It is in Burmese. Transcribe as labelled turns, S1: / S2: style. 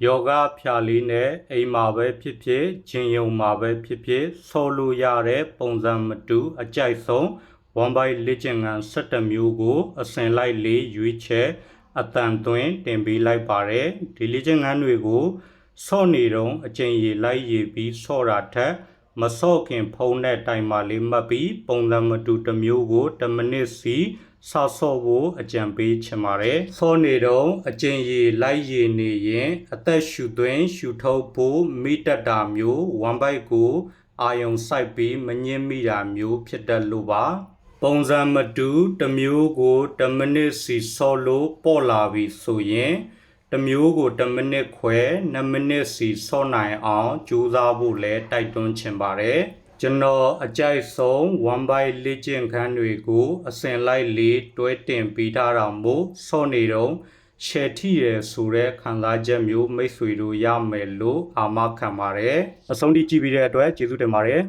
S1: ယောဂဖြာလေးနဲ့အိမ်မှာပဲဖြစ်ဖြစ်ဂျင်ယုံမှာပဲဖြစ်ဖြစ်ဆော်လို့ရတဲ့ပုံစံမတူအကြိုက်ဆုံး1 byte လေ့ကျင့်ခန်း17မျိုးကိုအစဉ်လိုက်လေးရွေးချယ်အတန်သွင်းတင်ပေးလိုက်ပါတယ်ဒီလေ့ကျင့်ခန်းတွေကိုဆော့နေတော့အကျင့်ရည်လိုက်ရည်ပြီးဆော့တာထက်မဆော့ခင်ဖုံးတဲ့တိုင်မှာလေးမှတ်ပြီးပုံစံမတူတစ်မျိုးကို10မိနစ်စီဆော့ဖို့အကြံပေးချင်ပါတယ်ဆော့နေတော့အကျင့်ရည်လိုက်ရည်နေရင်အသက်ရှူသွင်းရှူထုတ်ဖို့မိတတ်တာမျိုး1 byte ကိုအာယုံစိုက်ပြီးမငင်းမိတာမျိုးဖြစ်တတ်လို့ပါပုံစံမတူတစ်မျိုးကို10မိနစ်စီဆော့လို့ပေါ်လာပြီဆိုရင်တစ်မျိုးကို10မိနစ်ခွဲ2မိနစ်စီဆော့နိုင်အောင်ကြိုးစားဖို့လည်းတိုက်တွန်းချင်ပါတယ်ကျွန်တော်အကြိုက်ဆုံး1 byte လေ့ကျင့်ခန်းတွေကိုအစဉ်လိုက်လေးတွဲတင်ပေးထားတာမို့ဆော့နေတော့ရှယ်ထိရဆိုတဲ့ခံစားချက်မျိုးမိတ်ဆွေတို့ရမယ်လို့အာမခံပါတယ်အဆုံးထိကြည့်ပြီးတဲ့အတွက်ကျေးဇူးတင်ပါတယ်